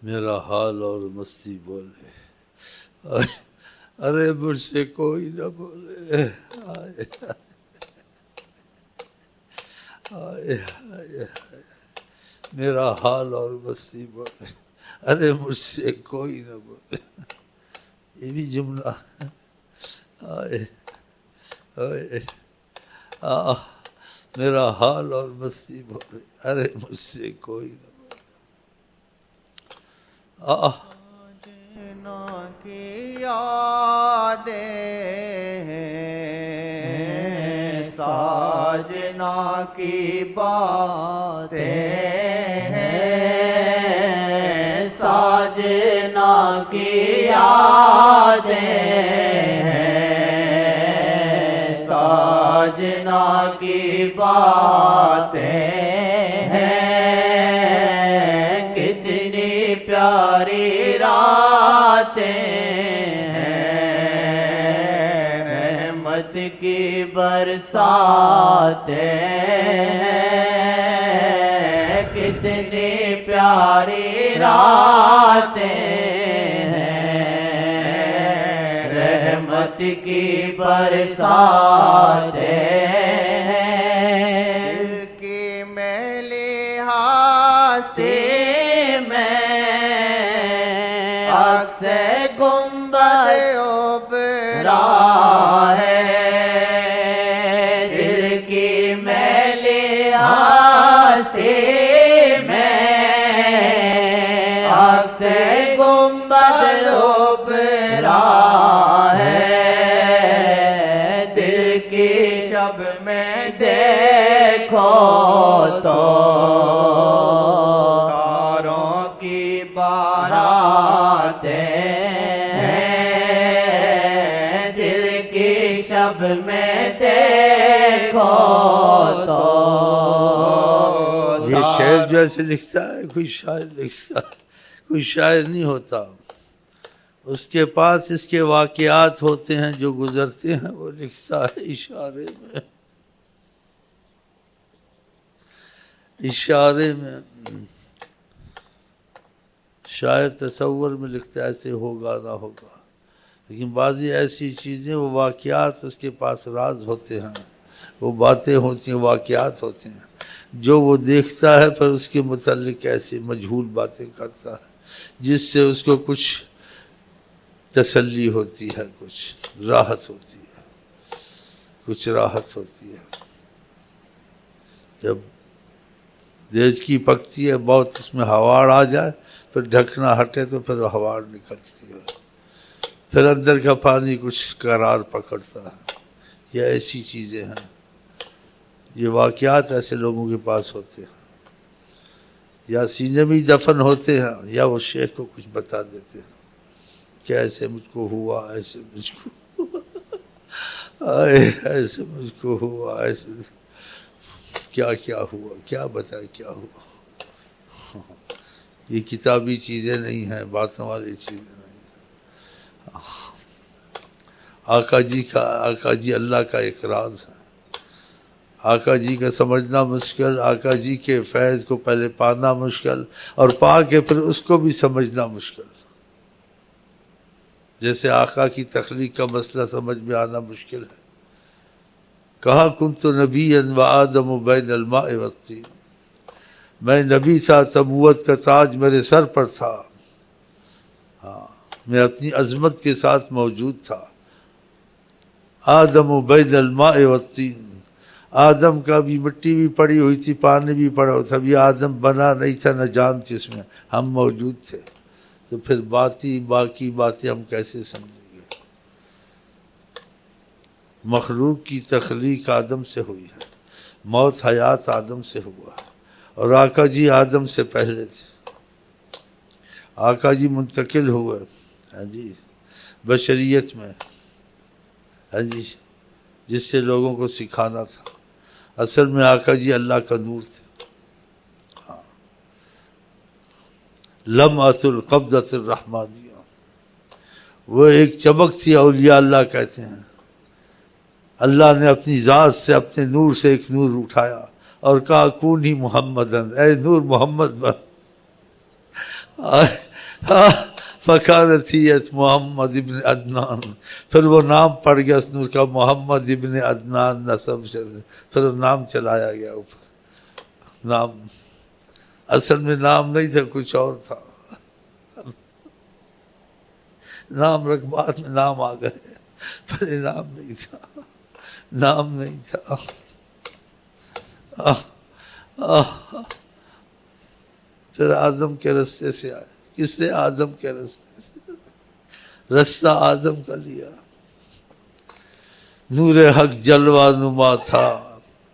میرا حال اور مستی بولے، ارے مجھ سے کوئی نہ بولے، آئے آئے آئے، میرا حال اور مستی بولے، ارے مجھ سے کوئی نہ بولے. یہ بھی جملہ آئے آئے، میرا حال اور مستی بولے، ارے مجھ سے کوئی نہ بولے. ساجنا کی یادیں، ساجنا کی باتیں ہیں، ساجنا کی یادیں ہیں، ساجنا کی باتیں ہیں، کتنی پیاری راتیں ہیں، رحمت کی برساتیں ہیں، کتنی پیاری راتیں ہیں، رحمت کی برساتیں ہیں. دل کی میلی ہستی عکس گنبد ابھرا ہے، دل کی میلی ہستی میں عکس گنبد ابھرا ہے، دل کی شب میں دیکھو تو تاروں کی باراتیں ہیں، دل کی شب میں دیکھو تو یہ شعر جو ایسے لکھتا ہے، کوئی شاعر لکھتا ہے، کوئی شاعر نہیں ہوتا. اس کے پاس اس کے واقعات ہوتے ہیں جو گزرتے ہیں، وہ لکھتا ہے اشارے میں، اشارے میں. شاعر تصور میں لکھتا ہے ایسے ہوگا نہ ہوگا، لیکن بعضی ایسی چیزیں، وہ واقعات اس کے پاس راز ہوتے ہیں، وہ باتیں ہوتی ہیں، واقعات ہوتے ہیں جو وہ دیکھتا ہے، پھر اس کے متعلق ایسی مجہول باتیں کرتا ہے جس سے اس کو کچھ تسلی ہوتی ہے، کچھ راحت ہوتی ہے، کچھ راحت ہوتی ہے. جب دیچکی پکتی ہے بہت، اس میں ہواڑ آ جائے، پھر ڈھکنا ہٹے تو پھر ہواڑ نکلتی ہے، پھر اندر کا پانی کچھ قرار پکڑتا ہے. یہ ایسی چیزیں ہیں، یہ واقعات ایسے لوگوں کے پاس ہوتے ہیں، یا سینے میں دفن ہوتے ہیں، یا وہ شیخ کو کچھ بتا دیتے ہیں کہ ایسے مجھ کو ہوا، ایسے مجھ کو آئے، ایسے مجھ کو ہوا، ایسے کیا کیا ہوا، کیا بتائے کیا ہوا. یہ کتابی چیزیں نہیں ہیں، باتوں والی چیزیں نہیں. آقا جی اللہ کا ایک راز ہے. آقا جی کا سمجھنا مشکل، آقا جی کے فیض کو پہلے پانا مشکل، اور پا کے پھر اس کو بھی سمجھنا مشکل. جیسے آقا کی تخلیق کا مسئلہ سمجھ میں آنا مشکل ہے. کہا کنت نبیا وآدم بین الماء والطین، میں نبی تھا، نبوت کا تاج میرے سر پر تھا، ہاں میں اپنی عظمت کے ساتھ موجود تھا. آدم بین الماء والطین، آدم کا بھی مٹی بھی پڑی ہوئی تھی، پانی بھی پڑا ہوا تھا، ابھی آدم بنا نہیں تھا، نہ جان تھی اس میں، ہم موجود تھے. تو پھر باقی باتیں ہم کیسے سمجھیں گے؟ مخلوق کی تخلیق آدم سے ہوئی ہے، موت حیات آدم سے ہوا ہے، اور آقا جی آدم سے پہلے تھے. آقا جی منتقل ہوئے، ہاں جی، بشریت میں، ہاں جی، جس سے لوگوں کو سکھانا تھا. اصل میں آقا جی اللہ کا نور تھے. لمعۃ القبضۃ الرحمانیہ، وہ ایک چمک تھی، اولیاء اللہ کہتے ہیں. اللہ نے اپنی ذات سے، اپنے نور سے ایک نور اٹھایا اور کہا کونی محمدن، اے نور محمد بن. فکانت ہی محمد ابن عدنان، پھر وہ نام پڑ گیا اس نور کا، محمد ابن عدنان نسب پھر وہ نام چلایا گیا اوپر۔ نام اصل میں نام نہیں تھا، کچھ اور تھا، نام رکھ بعد میں نام آ گئے، پہلے نام نہیں تھا، نام نہیں تھا۔ پھر آدم کے رستے سے آئے، کس سے؟ آدم کے رستے سے، رستہ آدم کا لیا۔ نور حق جلوہ نما تھا،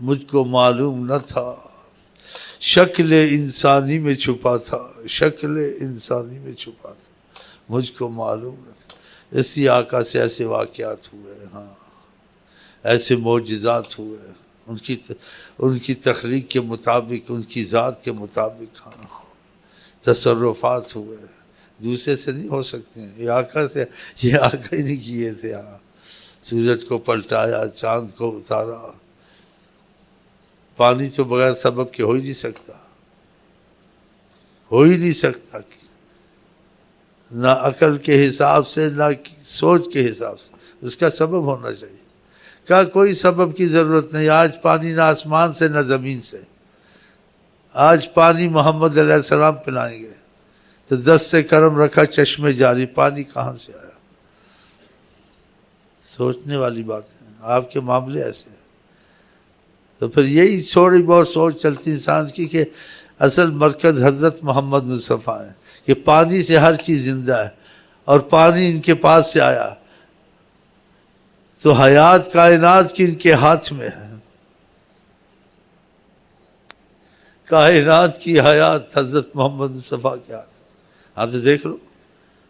مجھ کو معلوم نہ تھا، شکل انسانی میں چھپا تھا، شکل انسانی میں چھپا تھا، مجھ کو معلوم نہ تھا۔ اسی آقا سے ایسے واقعات ہوئے، ہاں ایسے معجزات ہوئے، ان کی تخلیق کے مطابق، ان کی ذات کے مطابق، ہاں تصرفات ہوئے، دوسرے سے نہیں ہو سکتے ہیں، یہ آقا سے، یہ آقا ہی نہیں کیے تھے۔ ہاں سورج کو پلٹایا، چاند کو اتارا، پانی تو بغیر سبب کے ہو ہی نہیں سکتا، ہو ہی نہیں سکتا، نہ عقل کے حساب سے نہ سوچ کے حساب سے، اس کا سبب ہونا چاہیے۔ کہا کوئی سبب کی ضرورت نہیں، آج پانی نہ آسمان سے نہ زمین سے، آج پانی محمد علیہ السلام پلائیں گے، تو 10 سے کرم رکھا چشمے جاری، پانی کہاں سے آیا؟ سوچنے والی بات ہے، آپ کے معاملے ایسے ہیں۔ تو پھر یہی تھوڑی بہت سوچ چلتی انسان کی کہ اصل مرکز حضرت محمد مصطفیٰ ہے، کہ پانی سے ہر چیز زندہ ہے، اور پانی ان کے پاس سے آیا، تو حیات کائنات کی ان کے ہاتھ میں ہے، کائنات کی حیات حضرت محمد مصطفیٰ کے ہاتھ۔ ہاں تو دیکھ لو،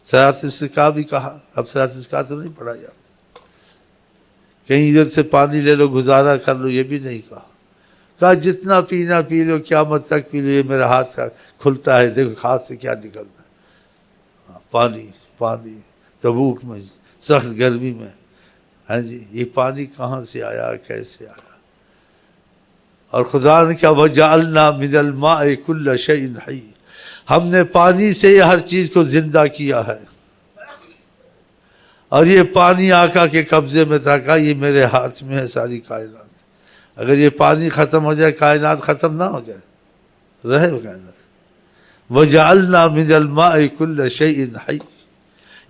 صراط السقا بھی کہا، اب صراط السقا تو نہیں پڑھا جاتا، کہیں ادھر سے پانی لے لو گزارا کر لو، یہ بھی نہیں کہا۔ کہا جتنا پینا پی لو، قیامت تک پی لو، یہ میرا ہاتھ سے کھلتا ہے، دیکھو ہاتھ سے کیا نکلتا ہے، پانی، پانی تبوک میں سخت گرمی میں، ہاں جی، یہ پانی کہاں سے آیا، کیسے آیا؟ اور خدا نے کیا وَجَعَلْنَا مِنَ الْمَاءِ كُلَّ شَيْءٍ حَيٍّ، ہم نے پانی سے یہ ہر چیز کو زندہ کیا ہے، اور یہ پانی آقا کے قبضے میں تھا، کہا یہ میرے ہاتھ میں ہے ساری کائنات، اگر یہ پانی ختم ہو جائے کائنات ختم نہ ہو جائے، رہے کائنات۔ وَجَعَلْنَا مِنَ الْمَاءِ كُلَّ شَيْءٍ حَيٍّ،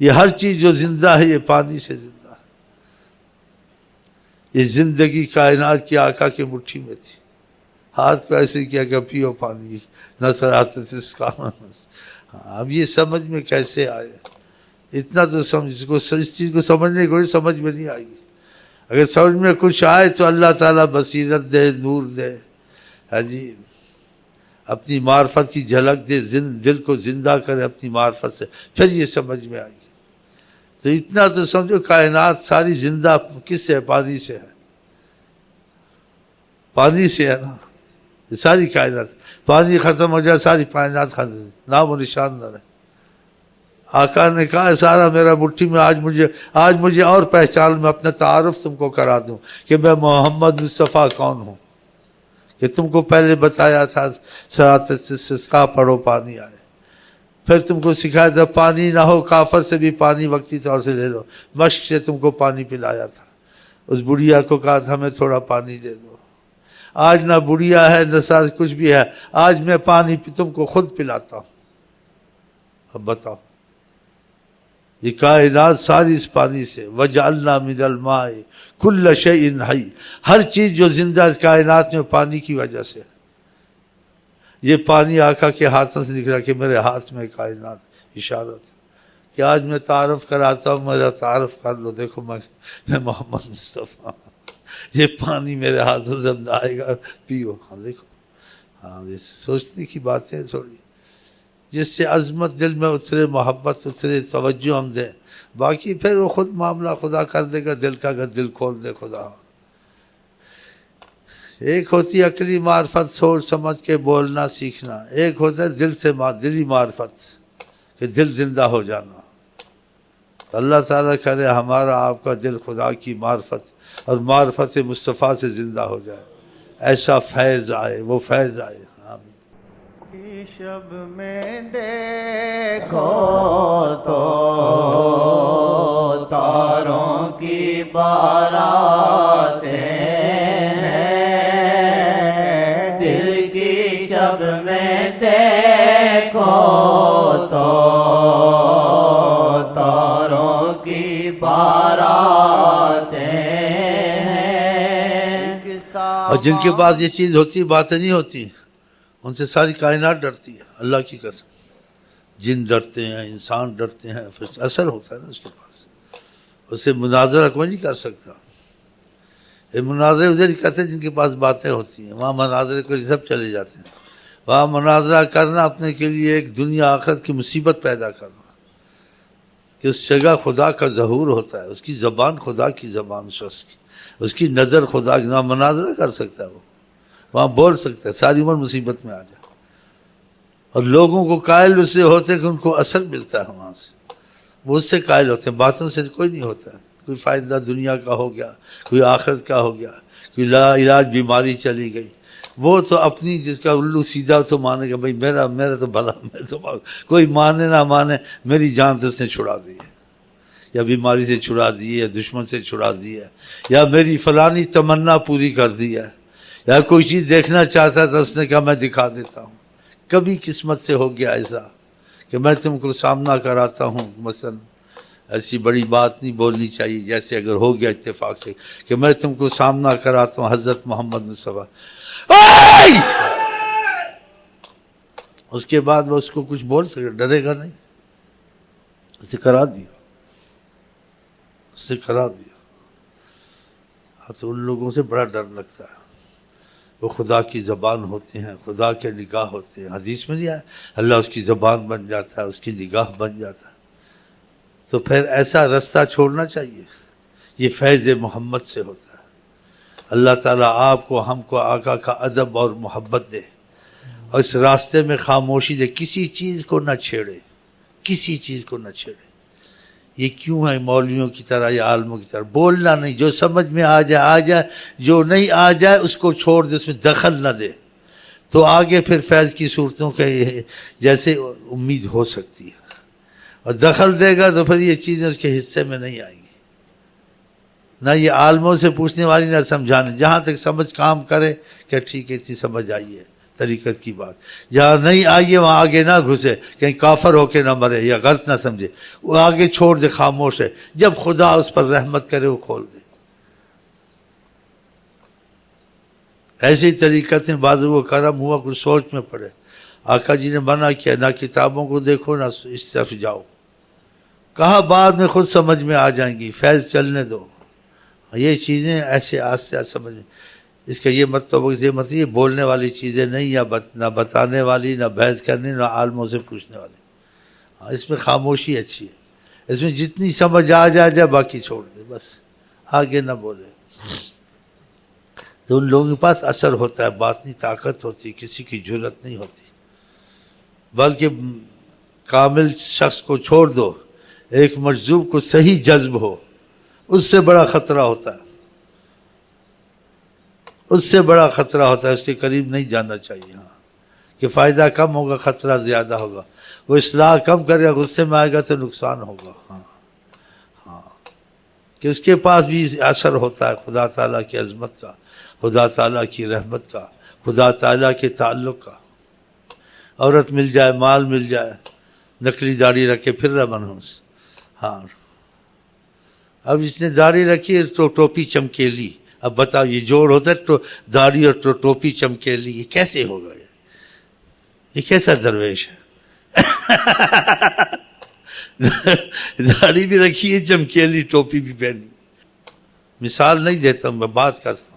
یہ ہر چیز جو زندہ ہے یہ پانی سے زندہ ہے، یہ زندگی کائنات کی آقا کی مٹھی میں تھی، ہاتھ کو ایسے کیا کہ پیو پانی، نہ صراط السقا۔ اب یہ سمجھ میں کیسے آئے؟ اتنا تو سمجھ کو، اس چیز کو سمجھنے کو سمجھ میں نہیں آئے گی، اگر سمجھ میں کچھ آئے تو اللہ تعالیٰ بصیرت دے، نور دے، ہاں جی، اپنی معرفت کی جھلک دے، دل کو زندہ کرے اپنی معرفت سے، پھر یہ سمجھ میں آئے گی۔ تو اتنا تو سمجھو کائنات ساری زندہ کس سے ہے؟ پانی سے ہے، پانی سے ہے نا، یہ ساری کائنات، پانی ختم ہو جائے ساری کائنات ختم، نام و نشان نہ رہے۔ آقا نے کہا سارا میرا مٹھی میں، آج مجھے اور پہچان، میں اپنا تعارف تم کو کرا دوں کہ میں محمد مصطفیٰ کون ہوں، کہ تم کو پہلے بتایا تھا صراط السقا پڑھو پانی آئے، پھر تم کو سکھایا تھا پانی نہ ہو کافر سے بھی پانی وقتی طور سے لے لو، مشق سے تم کو پانی پلایا تھا، اس بڑھیا کو کہا تھا ہمیں تھوڑا پانی دے دو، آج نہ بڑھیا ہے نہ ساتھ کچھ بھی ہے، آج میں پانی تم کو خود پلاتا ہوں۔ اب بتاؤ، یہ کائنات ساری اس پانی سے، وَجَعَلْنَا مِنَ الْمَاءِ كُلَّ شَيْءٍ حَيٍّ، ہر چیز جو زندہ اس کائنات میں پانی کی وجہ سے، یہ پانی آقا کے ہاتھوں سے نکلا کہ میرے ہاتھ میں کائنات، اشارت کہ آج میں تعارف کراتا ہوں، میرا تعارف کر لو، دیکھو میں محمد مصطفیٰ، یہ پانی میرے ہاتھوں سے آئے گا، پیو، ہاں دیکھو، ہاں یہ سوچنے کی باتیں تھوڑی، جس سے عظمت دل میں اترے، محبت اترے، توجہ ہم دیں، باقی پھر وہ خود معاملہ خدا کر دے گا دل کا، اگر دل کھول دے خدا۔ ایک ہوتی عقلی معرفت، سوچ سمجھ کے بولنا سیکھنا، ایک ہوتا ہے دل سے دلی معرفت، کہ دل زندہ ہو جانا۔ اللہ تعالیٰ کرے ہمارا آپ کا دل خدا کی معرفت اور معرفت مصطفیٰ سے زندہ ہو جائے، ایسا فیض آئے، وہ فیض آئے۔ آمین۔ شب میں دیکھو دیکھو تو تاروں کی باراتیں ہیں، دل کی شب میں دیکھو تو تاروں کی باراتیں ہیں۔ اور جن کے پاس یہ چیز ہوتی باتیں نہیں ہوتی، ان سے ساری کائنات ڈرتی ہے، اللہ کی قسم۔ جن ڈرتے ہیں، انسان ڈرتے ہیں، پھر اثر ہوتا ہے نا اس کے پاس، اسے مناظرہ کوئی نہیں کر سکتا۔ یہ مناظرے ادھر ہی کرتے ہیں جن کے پاس باتیں ہوتی ہیں، وہاں مناظرے کو سب چلے جاتے ہیں۔ وہاں مناظرہ کرنا اپنے کے لیے ایک دنیا آخرت کی مصیبت پیدا کرنا، کہ اس جگہ خدا کا ظہور ہوتا ہے، اس کی زبان خدا کی زبان شخص کی، اس کی نظر خدا کی، وہاں مناظرہ کر سکتا ہے، وہ وہاں بول سکتا ہے، ساری عمر مصیبت میں آ جائے۔ اور لوگوں کو قائل اس سے ہوتے کہ ان کو اثر ملتا ہے وہاں سے، وہ اس سے قائل ہوتے ہیں، باتوں سے کوئی نہیں ہوتا ہے۔ کوئی فائدہ دنیا کا ہو گیا، کوئی آخرت کا ہو گیا، کوئی لا علاج بیماری چلی گئی، وہ تو اپنی جس کا الو سیدھا تو مانے گا، بھائی میرا تو بھلا، میں تو کوئی مانے نہ مانے، میری جان تو اس نے چھڑا دی ہے، یا بیماری سے چھڑا دی ہے، دشمن سے چھڑا دی ہے، یا میری فلانی تمنا پوری کر دی ہے، یا کوئی چیز دیکھنا چاہتا تھا اس نے کہا میں دکھا دیتا ہوں۔ کبھی قسمت سے ہو گیا ایسا کہ میں تم کو سامنا کراتا ہوں، مثلا ایسی بڑی بات نہیں بولنی چاہیے، جیسے اگر ہو گیا اتفاق سے کہ میں تم کو سامنا کراتا ہوں حضرت محمد مصطفیٰ، اس کے بعد وہ اس کو کچھ بول سکے، ڈرے گا نہیں، اسے کرا دیا، ہاں تو ان لوگوں سے بڑا ڈر لگتا ہے، وہ خدا کی زبان ہوتے ہیں، خدا کے نگاہ ہوتے ہیں۔ حدیث میں نہیں آیا اللہ اس کی زبان بن جاتا ہے، اس کی نگاہ بن جاتا ہے۔ تو پھر ایسا رستہ چھوڑنا چاہیے، یہ فیض محمد سے ہوتا ہے۔ اللہ تعالیٰ آپ کو، ہم کو آقا کا ادب اور محبت دے، اور اس راستے میں خاموشی دے، کسی چیز کو نہ چھیڑے، کسی چیز کو نہ چھیڑے۔ یہ کیوں ہے مولویوں کی طرح یا عالموں کی طرح بولنا نہیں، جو سمجھ میں آ جائے آ جائے، جو نہیں آ جائے اس کو چھوڑ دے، اس میں دخل نہ دے، تو آگے پھر فیض کی صورتوں کے جیسے امید ہو سکتی ہے۔ اور دخل دے گا تو پھر یہ چیزیں اس کے حصے میں نہیں آئیں گی، نہ یہ عالموں سے پوچھنے والی نہ سمجھانے، جہاں تک سمجھ کام کرے کہ ٹھیک ہے اتنی سمجھ آئی ہے طریقت کی بات، جہاں نہیں آئیے وہاں آگے نہ گھسے، کہیں کافر ہو کے نہ مرے یا غلط نہ سمجھے، وہ آگے چھوڑ دے، خاموش ہے، جب خدا اس پر رحمت کرے وہ کھول دے۔ ایسی طریقتیں بعض وہ کرم ہوا کچھ سوچ میں پڑے، آقا جی نے منع کیا نہ کتابوں کو دیکھو نہ اس طرف جاؤ، کہا بعد میں خود سمجھ میں آ جائیں گی، فیض چلنے دو۔ یہ چیزیں ایسے آستے آستے سمجھ میں، اس کا یہ مطلب یہ بولنے والی چیزیں نہیں، یا نہ بتانے والی، نہ بحث کرنے، نہ عالموں سے پوچھنے والی۔ اس میں خاموشی اچھی ہے، اس میں جتنی سمجھ آ جائے باقی چھوڑ دے، بس آگے نہ بولے۔ تو ان لوگوں کے پاس اثر ہوتا ہے، باطنی طاقت ہوتی، کسی کی جرأت نہیں ہوتی، بلکہ کامل شخص کو چھوڑ دو، ایک مجذوب کو صحیح جذب ہو، اس سے بڑا خطرہ ہوتا ہے، اس سے بڑا خطرہ ہوتا ہے، اس کے قریب نہیں جانا چاہیے۔ ہاں کہ فائدہ کم ہوگا، خطرہ زیادہ ہوگا، وہ اصلاح کم کرے گا، غصے میں آئے گا تو نقصان ہوگا۔ ہاں کہ اس کے پاس بھی اثر ہوتا ہے خدا تعالیٰ کی عظمت کا، خدا تعالیٰ کی رحمت کا، خدا تعالیٰ کے تعلق کا۔ عورت مل جائے، مال مل جائے، نقلی داڑھی رکھ کے پھر رہا منحوس۔ ہاں اب اس نے داڑھی رکھی تو ٹوپی چمکیلی، اب بتاؤ یہ جوڑ ہوتا ہے تو داڑھی اور ٹوپی چمکیلی، یہ کیسے ہوگا؟ یہ کیسا درویش ہے؟ داڑھی بھی رکھی ہے، چمکیلی ٹوپی بھی پہنی۔ مثال نہیں دیتا ہوں، میں بات کرتا ہوں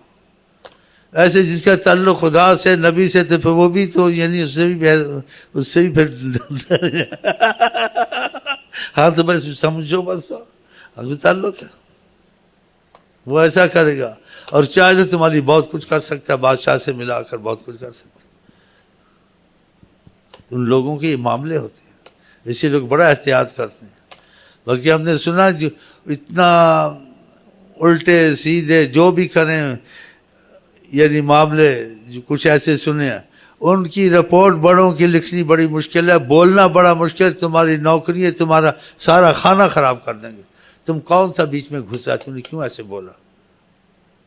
ایسے جس کا تعلق خدا سے، نبی سے، تو پھر وہ بھی تو یعنی اس سے بھی پھر ہاں تو بس سمجھو، بس تعلق ہے، وہ ایسا کرے گا، اور چاہے تو تمہاری بہت کچھ کر سکتا ہے، بادشاہ سے ملا کر بہت کچھ کر سکتا ہے۔ ان لوگوں کے یہ معاملے ہوتے ہیں، اسی لوگ بڑا احتیاط کرتے ہیں۔ بلکہ ہم نے سنا جو اتنا الٹے سیدھے جو بھی کریں، یعنی معاملے جو کچھ ایسے سنے ہیں، ان کی رپورٹ بڑوں کی لکھنی بڑی مشکل ہے، بولنا بڑا مشکل، تمہاری نوکری ہے، تمہارا سارا کھانا خراب کر دیں گے. تم کون سا بیچ میں گھسا، تم نے کیوں ایسے بولا؟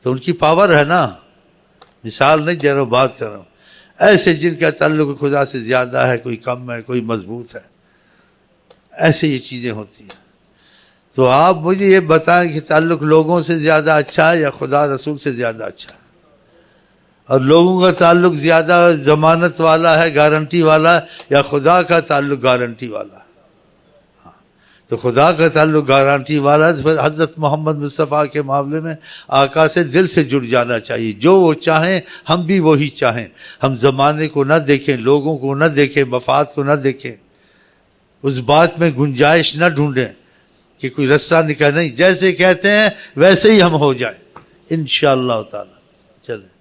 تو ان کی پاور ہے نا. مثال نہیں دے رہا ہوں، بات کر رہا ہوں. ایسے جن کا تعلق خدا سے زیادہ ہے، کوئی کم ہے، کوئی مضبوط ہے، ایسے یہ چیزیں ہوتی ہیں. تو آپ مجھے یہ بتائیں کہ تعلق لوگوں سے زیادہ اچھا ہے یا خدا رسول سے زیادہ اچھا ہے؟ اور لوگوں کا تعلق زیادہ ضمانت والا ہے، گارنٹی والا ہے، یا خدا کا تعلق گارنٹی والا ہے؟ تو خدا کا تعلق گارنٹی والا ہے. پھر حضرت محمد مصطفیٰ کے معاملے میں آقا سے دل سے جڑ جانا چاہیے. جو وہ چاہیں ہم بھی وہی چاہیں. ہم زمانے کو نہ دیکھیں، لوگوں کو نہ دیکھیں، مفاد کو نہ دیکھیں، اس بات میں گنجائش نہ ڈھونڈیں کہ کوئی رستہ نکل. نہیں، جیسے کہتے ہیں ویسے ہی ہم ہو جائیں انشاءاللہ تعالی. چلیں.